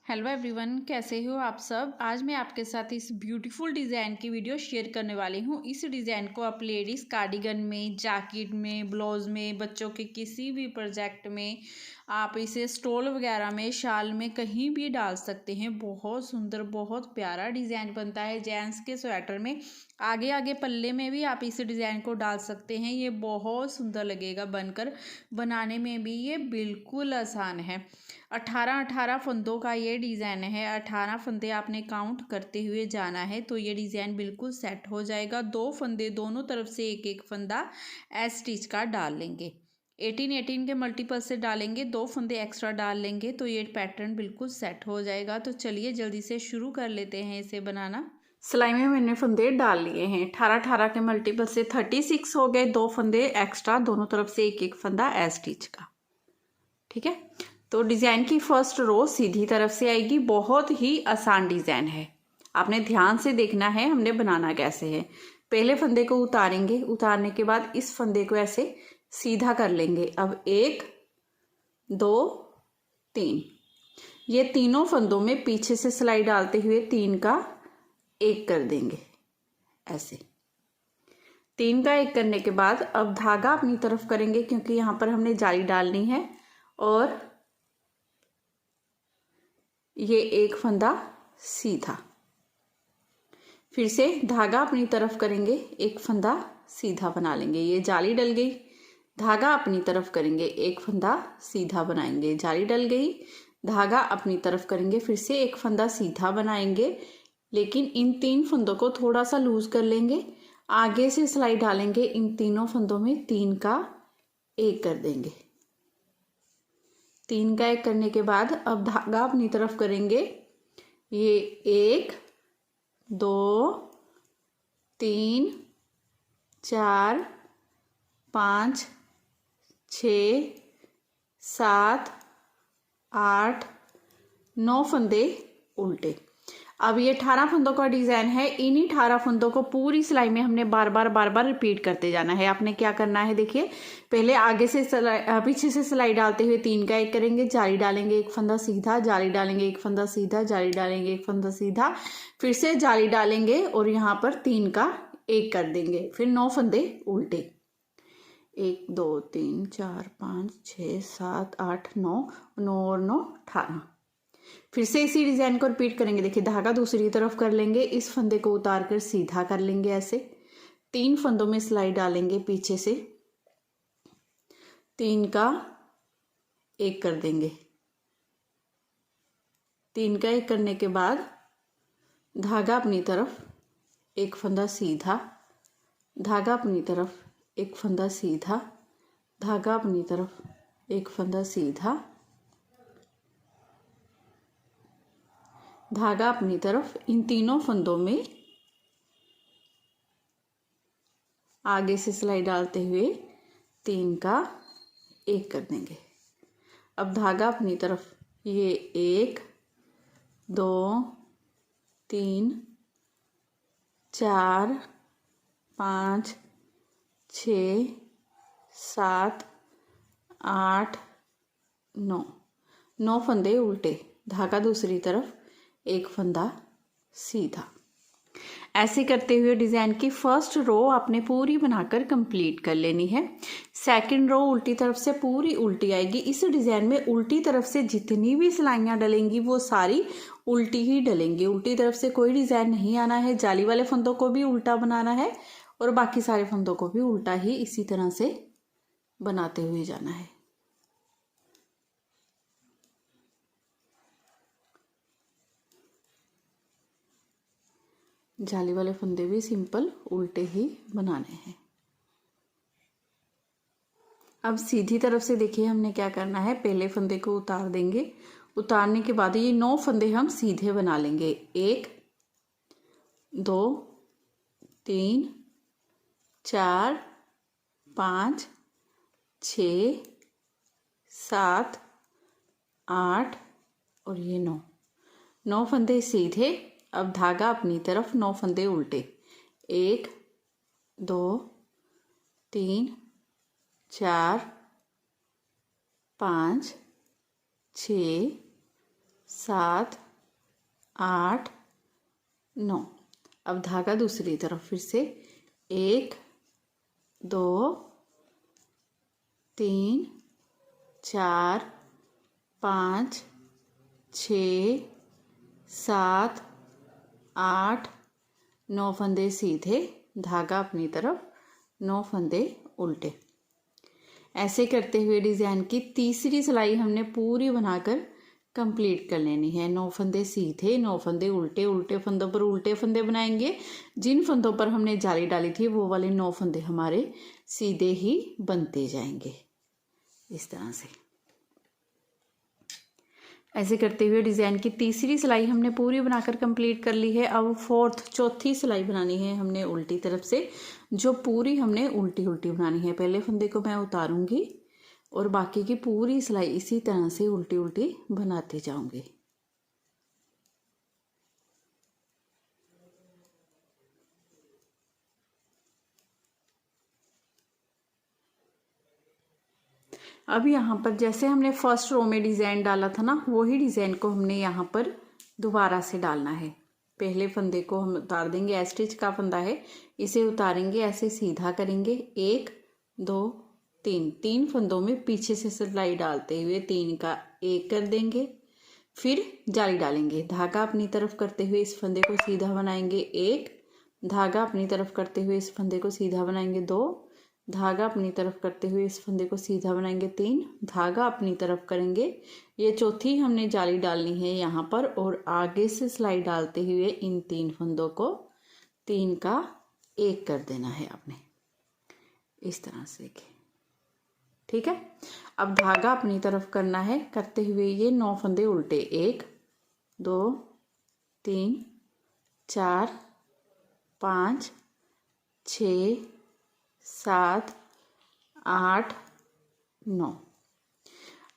Hello everyone, कैसे हो आप सब। आज मैं आपके साथ इस ब्यूटीफुल डिज़ाइन की वीडियो शेयर करने वाली हूँ। इस डिज़ाइन को आप लेडीज़ कार्डिगन में, जैकेट में, ब्लाउज़ में, बच्चों के किसी भी प्रोजेक्ट में, आप इसे स्टोल वगैरह में, शाल में कहीं भी डाल सकते हैं। बहुत सुंदर, बहुत प्यारा डिज़ाइन बनता है। जेंट्स के स्वेटर में आगे आगे पल्ले में भी आप इस डिज़ाइन को डाल सकते हैं। ये बहुत सुंदर लगेगा बनकर। बनाने में भी ये बिल्कुल आसान है। 18 फंदों का ये डिज़ाइन है। 18 फंदे आपने काउंट करते हुए जाना है तो ये डिज़ाइन बिल्कुल सेट हो जाएगा। 2 फंदे दोनों तरफ से एक एक फंदा एस स्टिच का डाल लेंगे। 18 के मल्टीपल से डालेंगे, 2 फंदे एक्स्ट्रा डाल लेंगे तो ये पैटर्न बिल्कुल सेट हो जाएगा। तो चलिए जल्दी से शुरू कर लेते हैं इसे बनाना। सिलाई में मैंने फंदे डाल लिए हैं। 18 के मल्टीपल से 36 हो गए। 2 फंदे एक्स्ट्रा, दोनों तरफ से एक एक फंदा एस स्टिच का। ठीक है, तो डिज़ाइन की फर्स्ट रो सीधी तरफ से आएगी। बहुत ही आसान डिज़ाइन है, आपने ध्यान से देखना है हमने बनाना कैसे है। पहले फंदे को उतारेंगे, उतारने के बाद इस फंदे को ऐसे सीधा कर लेंगे। अब 1 2 3, ये तीनों फंदों में पीछे से सिलाई डालते हुए 3 का 1 कर देंगे। ऐसे 3 का 1 करने के बाद अब धागा अपनी तरफ करेंगे, क्योंकि यहाँ पर हमने जाली डालनी है। और ये एक फंदा सीधा, फिर से धागा अपनी तरफ करेंगे, एक फंदा सीधा बना लेंगे। ये जाली डल गई, धागा अपनी तरफ करेंगे, एक फंदा सीधा बनाएंगे। जाली डल गई, धागा अपनी तरफ करेंगे, फिर से एक फंदा सीधा बनाएंगे। लेकिन इन 3 फंदों को थोड़ा सा लूज कर लेंगे। आगे से सिलाई डालेंगे, इन तीनों फंदों में 3 का 1 कर देंगे। 3 का 1 करने के बाद अब धागा अपनी तरफ करेंगे। ये 1 2 3 4 5 6 7 8 9 फंदे उल्टे। अब ये 18 फंदों का डिज़ाइन है। इन्हीं 18 फंदों को पूरी सिलाई में हमने बार बार रिपीट करते जाना है। आपने क्या करना है, देखिए, पहले आगे से पीछे से सिलाई डालते हुए 3 का 1 करेंगे, जाली डालेंगे, एक फंदा सीधा, जाली डालेंगे, एक फंदा सीधा, जाली डालेंगे, एक फंदा सीधा, फिर से जाली डालेंगे और यहाँ पर 3 का 1 कर देंगे। फिर 9 फंदे उल्टे। 1 2 3 4 5 6 7 8 9, 9 और 9 18। फिर से इसी डिज़ाइन को रिपीट करेंगे। देखिए, धागा दूसरी तरफ कर लेंगे, इस फंदे को उतार कर सीधा कर लेंगे। ऐसे 3 फंदों में सिलाई डालेंगे, पीछे से 3 का 1 कर देंगे। 3 का 1 करने के बाद धागा अपनी तरफ, एक फंदा सीधा, धागा अपनी तरफ, एक फंदा सीधा, धागा अपनी तरफ, एक फंदा सीधा, धागा अपनी तरफ। इन तीनों फंदों में आगे से सिलाई डालते हुए 3 का 1 कर देंगे। अब धागा अपनी तरफ, ये 1 2 3 4 5 6 7 8 9, 9 फंदे उल्टे, धागा दूसरी तरफ, एक फंदा सीधा। ऐसे करते हुए डिज़ाइन की फर्स्ट रो आपने पूरी बनाकर कंप्लीट कर लेनी है। सेकंड रो उल्टी तरफ से पूरी उल्टी आएगी। इस डिज़ाइन में उल्टी तरफ से जितनी भी सिलाइयाँ डलेंगी वो सारी उल्टी ही डलेंगी। उल्टी तरफ से कोई डिज़ाइन नहीं आना है। जाली वाले फंदों को भी उल्टा बनाना है और बाकी सारे फंदों को भी उल्टा ही इसी तरह से बनाते हुए जाना है। जाली वाले फंदे भी सिंपल उल्टे ही बनाने हैं। अब सीधी तरफ से देखिए हमने क्या करना है। पहले फंदे को उतार देंगे, उतारने के बाद ये 9 फंदे हम सीधे बना लेंगे। 1 2 3 4 5 6 7 8 और ये 9, 9 फंदे सीधे। अब धागा अपनी तरफ, 9 फंदे उल्टे। 1 2 3 4 5 6 7 8 9। अब धागा दूसरी तरफ फिर से 1 2 3 4 5 6 7 8 9 फंदे सीधे, धागा अपनी तरफ, 9 फंदे उल्टे। ऐसे करते हुए डिज़ाइन की तीसरी सिलाई हमने पूरी बनाकर कंप्लीट कर लेनी है। 9 फंदे सीधे, 9 फंदे उल्टे, उल्टे फंदों पर उल्टे फंदे बनाएंगे। जिन फंदों पर हमने जाली डाली थी वो वाले 9 फंदे हमारे सीधे ही बनते जाएंगे इस तरह से। ऐसे करते हुए डिज़ाइन की तीसरी सिलाई हमने पूरी बनाकर कंप्लीट कर ली है। अब चौथी सिलाई बनानी है हमने उल्टी तरफ से, जो पूरी हमने उल्टी उल्टी बनानी है। पहले फंदे को मैं उतारूंगी और बाकी की पूरी सिलाई इसी तरह से उल्टी उल्टी बनाते जाऊंगी। अब यहाँ पर जैसे हमने फर्स्ट रो में डिज़ाइन डाला था ना, वही डिज़ाइन को हमने यहाँ पर दोबारा से डालना है। पहले फंदे को हम उतार देंगे, एस्टिच का फंदा है, इसे उतारेंगे, ऐसे सीधा करेंगे, 1 2 3, 3 फंदों में पीछे से सिलाई डालते हुए 3 का 1 कर देंगे, फिर जाली डालेंगे, धागा अपनी तरफ करते हुए इस फंदे को सीधा बनाएंगे, 1 धागा अपनी तरफ करते हुए इस फंदे को सीधा बनाएंगे, 2 धागा अपनी तरफ करते हुए इस फंदे को सीधा बनाएंगे, 3 धागा अपनी तरफ करेंगे। ये चौथी हमने जाली डालनी है यहाँ पर, और आगे से सिलाई डालते हुए इन 3 फंदों को 3 का 1 कर देना है आपने, इस तरह से देखिए, ठीक है। अब धागा अपनी तरफ करना है, करते हुए ये 9 फंदे उल्टे, 1 2 3 4 5 6 7 8 9।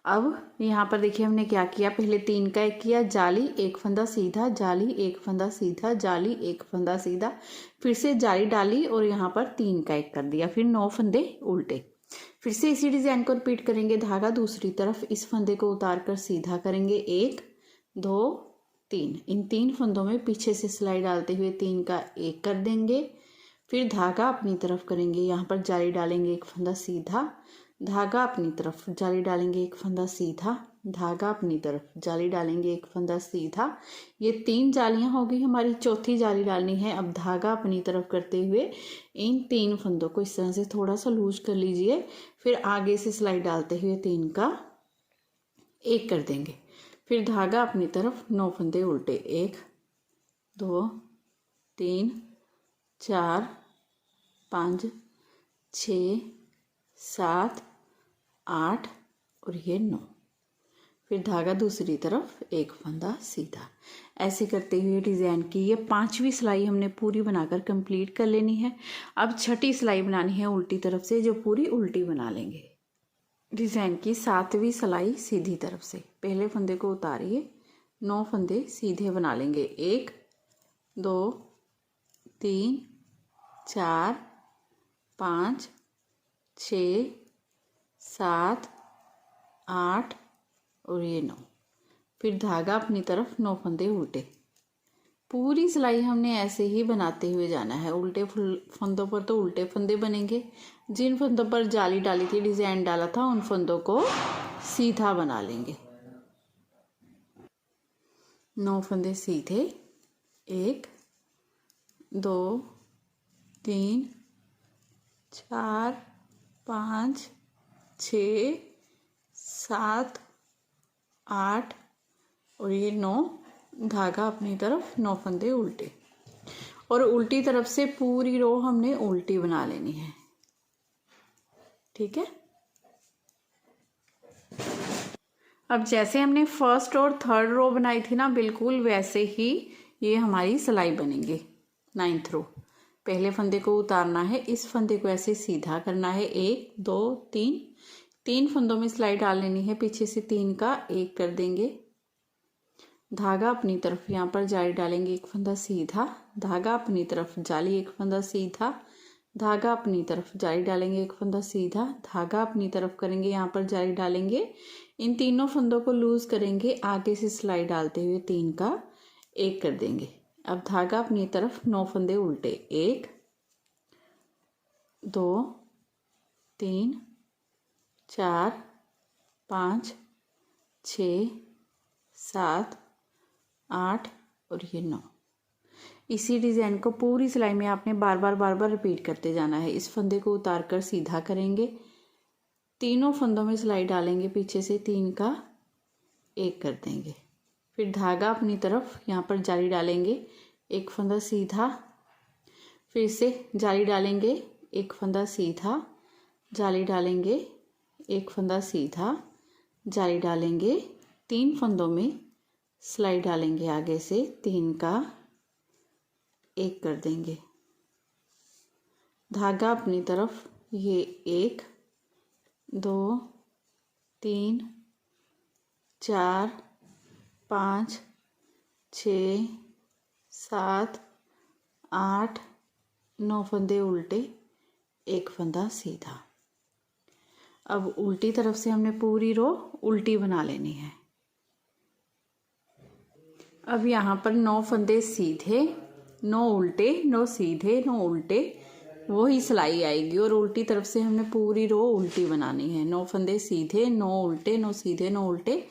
अब यहाँ पर देखिए हमने क्या किया, पहले 3 का 1 किया, जाली 1 फंदा सीधा, जाली 1 फंदा सीधा, जाली 1 फंदा सीधा, फिर से जाली डाली और यहाँ पर 3 का 1 कर दिया, फिर 9 फंदे उल्टे। फिर से इसी डिज़ाइन को रिपीट करेंगे, धागा दूसरी तरफ, इस फंदे को उतार कर सीधा करेंगे, 1 2 3, इन 3 फंदों में पीछे से सिलाई डालते हुए 3 का 1 कर देंगे, फिर धागा अपनी तरफ करेंगे, यहाँ पर जाली डालेंगे, 1 फंदा सीधा, धागा अपनी तरफ, जाली डालेंगे, 1 फंदा सीधा, धागा अपनी तरफ, जाली डालेंगे, 1 फंदा सीधा। ये 3 जालियाँ हो गई हमारी, चौथी जाली डालनी है। अब धागा अपनी तरफ करते हुए इन 3 फंदों को इस तरह से थोड़ा सा लूज कर लीजिए, फिर आगे से सिलाई डालते हुए 3 का 1 कर देंगे, फिर धागा अपनी तरफ, 9 फंदे उल्टे, 1 2 3 4 5 6 7 8 और ये 9, फिर धागा दूसरी तरफ, 1 फंदा सीधा। ऐसे करते हुए डिज़ाइन की ये 5वीं सिलाई हमने पूरी बनाकर कंप्लीट कर लेनी है। अब छठी सिलाई बनानी है उल्टी तरफ से, जो पूरी उल्टी बना लेंगे। डिज़ाइन की 7वीं सिलाई सीधी तरफ से, पहले फंदे को उतारिए, 9 फंदे सीधे बना लेंगे, 1 2 3 4 5 6 7 8 और ये 9, फिर धागा अपनी तरफ, 9 फंदे उल्टे। पूरी सिलाई हमने ऐसे ही बनाते हुए जाना है, उल्टे फंदों पर तो उल्टे फंदे बनेंगे, जिन फंदों पर जाली डाली थी, डिज़ाइन डाला था, उन फंदों को सीधा बना लेंगे। 9 फंदे सीधे, 1 2 3 4 5 6 7 8 और ये 9, धागा अपनी तरफ, 9 फंदे उल्टे, और उल्टी तरफ से पूरी रो हमने उल्टी बना लेनी है, ठीक है। अब जैसे हमने फर्स्ट और थर्ड रो बनाई थी ना, बिल्कुल वैसे ही ये हमारी सिलाई बनेंगे। 9th रो, पहले फंदे को उतारना है, इस फंदे को ऐसे सीधा करना है, 1 2 3 फंदों में सिलाई डाल लेनी है, पीछे से 3 का 1 कर देंगे, धागा अपनी तरफ, यहाँ पर जाली डालेंगे, 1 फंदा सीधा, धागा अपनी तरफ, जाली 1 फंदा सीधा, धागा अपनी तरफ जाली डालेंगे, एक फंदा सीधा, धागा अपनी तरफ करेंगे, यहाँ पर जाली डालेंगे, इन तीनों फंदों को लूज़ करेंगे, आगे से सिलाई डालते हुए 3 का 1 कर देंगे। अब धागा अपनी तरफ 9 फंदे उल्टे, 1 2 3 4 5 6 7 8 और ये 9। इसी डिज़ाइन को पूरी सिलाई में आपने बार बार रिपीट करते जाना है। इस फंदे को उतार कर सीधा करेंगे, तीनों फंदों में सिलाई डालेंगे, पीछे से 3 का 1 कर देंगे, फिर धागा अपनी तरफ यहाँ पर जाली डालेंगे, एक फंदा सीधा, फिर से जाली डालेंगे, एक फंदा सीधा, जाली डालेंगे, एक फंदा सीधा, जाली डालेंगे, 3 फंदों में सिलाई डालेंगे, आगे से 3 का 1 कर देंगे, धागा अपनी तरफ, ये 1 2 3 4 5 6 7 8 9 फंदे उल्टे, एक फंदा सीधा। अब उल्टी तरफ से हमने पूरी रो उल्टी बना लेनी है। अब यहाँ पर 9 फंदे सीधे, 9 उल्टे, 9 सीधे, 9 उल्टे, वही सिलाई आएगी और उल्टी तरफ से हमने पूरी रो उल्टी बनानी है। 9 फंदे सीधे, 9 उल्टे, 9 सीधे, 9 उल्टे,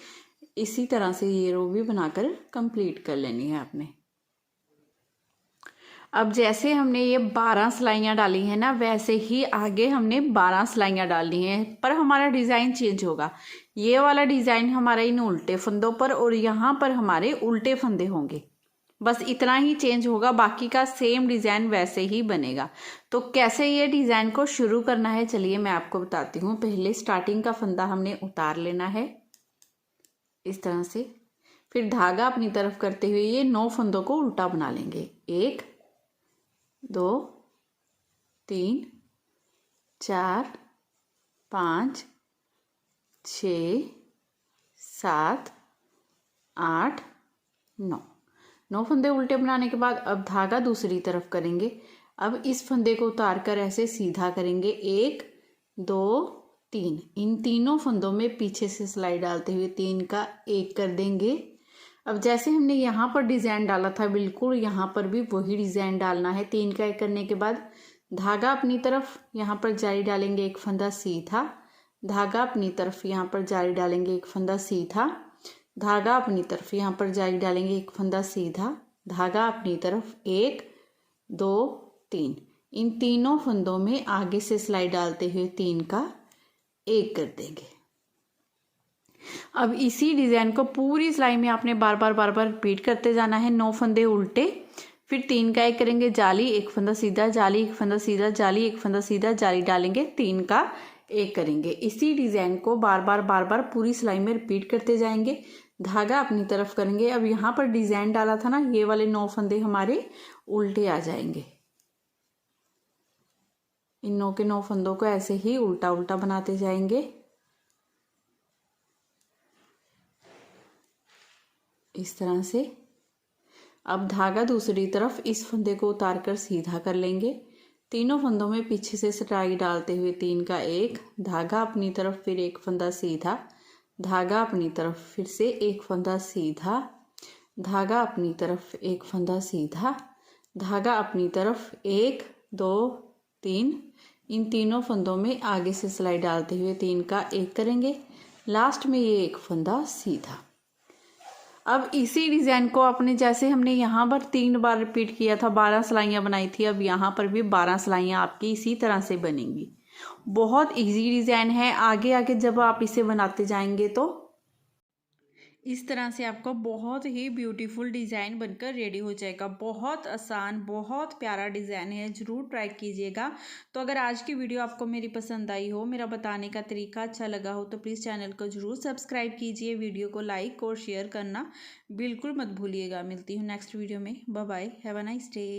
इसी तरह से ये रो भी बनाकर कंप्लीट कर लेनी है आपने। अब जैसे हमने ये 12 सिलाइयाँ डाली हैं ना, वैसे ही आगे हमने 12 सिलाइयाँ डालनी हैं, पर हमारा डिज़ाइन चेंज होगा। ये वाला डिज़ाइन हमारा इन उल्टे फंदों पर और यहाँ पर हमारे उल्टे फंदे होंगे, बस इतना ही चेंज होगा, बाकी का सेम डिज़ाइन वैसे ही बनेगा। तो कैसे ये डिज़ाइन को शुरू करना है, चलिए मैं आपको बताती हूँ। पहले स्टार्टिंग का फंदा हमने उतार लेना है इस तरह से, फिर धागा अपनी तरफ करते हुए ये 9 फंदों को उल्टा बना लेंगे, 1 2 3 4 5 6 7 8 9 फंदे उल्टे बनाने के बाद अब धागा दूसरी तरफ करेंगे। अब इस फंदे को उतार कर ऐसे सीधा करेंगे, 1 2 3, इन तीनों फंदों में पीछे से सिलाई डालते हुए 3 का 1 कर देंगे। अब जैसे हमने यहाँ पर डिज़ाइन डाला था, बिल्कुल यहाँ पर भी वही डिज़ाइन डालना है। 3 का 1 करने के बाद धागा अपनी तरफ यहाँ पर जाली डालेंगे, एक फंदा सीधा, धागा अपनी तरफ यहाँ पर जाली डालेंगे, एक फंदा सीधा, धागा अपनी तरफ यहाँ पर जाली डालेंगे, एक फंदा सीधा, धागा अपनी तरफ, 1 2 3, इन तीनों फंदों में आगे से सिलाई डालते हुए 3 का 1 कर देंगे। अब इसी डिज़ाइन को पूरी सिलाई में आपने बार बार रिपीट करते जाना है। 9 फंदे उल्टे, फिर 3 का 1 करेंगे, जाली, एक फंदा सीधा, जाली, एक फंदा सीधा, जाली, एक फंदा सीधा, जाली डालेंगे, 3 का 1 करेंगे। इसी डिज़ाइन को बार बार पूरी सिलाई में रिपीट करते जाएंगे। धागा अपनी तरफ करेंगे। अब यहाँ पर डिज़ाइन डाला था ना, ये वाले 9 फंदे हमारे उल्टे आ जाएंगे। इन 9 के 9 फंदों को ऐसे ही उल्टा उल्टा बनाते जाएंगे इस तरह से। अब धागा दूसरी तरफ इस फंदे को उतार कर सीधा कर लेंगे। तीनों फंदों में पीछे से सिलाई डालते हुए 3 का 1, धागा अपनी तरफ, फिर एक फंदा सीधा, धागा अपनी तरफ, फिर से एक फंदा सीधा, धागा अपनी तरफ, एक फंदा सीधा, धागा अपनी तरफ, 1 2 3, इन तीनों फंदों में आगे से सिलाई डालते हुए 3 का 1 करेंगे। लास्ट में ये एक फंदा सीधा। अब इसी डिज़ाइन को अपने जैसे हमने यहाँ पर 3 बार रिपीट किया था, 12 सिलाइयाँ बनाई थी, अब यहाँ पर भी 12 सिलाइयाँ आपकी इसी तरह से बनेंगी। बहुत इजी डिज़ाइन है। आगे आगे जब आप इसे बनाते जाएंगे तो इस तरह से आपको बहुत ही ब्यूटीफुल डिज़ाइन बनकर रेडी हो जाएगा। बहुत आसान, बहुत प्यारा डिज़ाइन है, ज़रूर ट्राई कीजिएगा। तो अगर आज की वीडियो आपको मेरी पसंद आई हो, मेरा बताने का तरीका अच्छा लगा हो, तो प्लीज़ चैनल को ज़रूर सब्सक्राइब कीजिए, वीडियो को लाइक और शेयर करना बिल्कुल मत भूलिएगा। मिलती हूँ नेक्स्ट वीडियो में। Bye bye, have a nice day.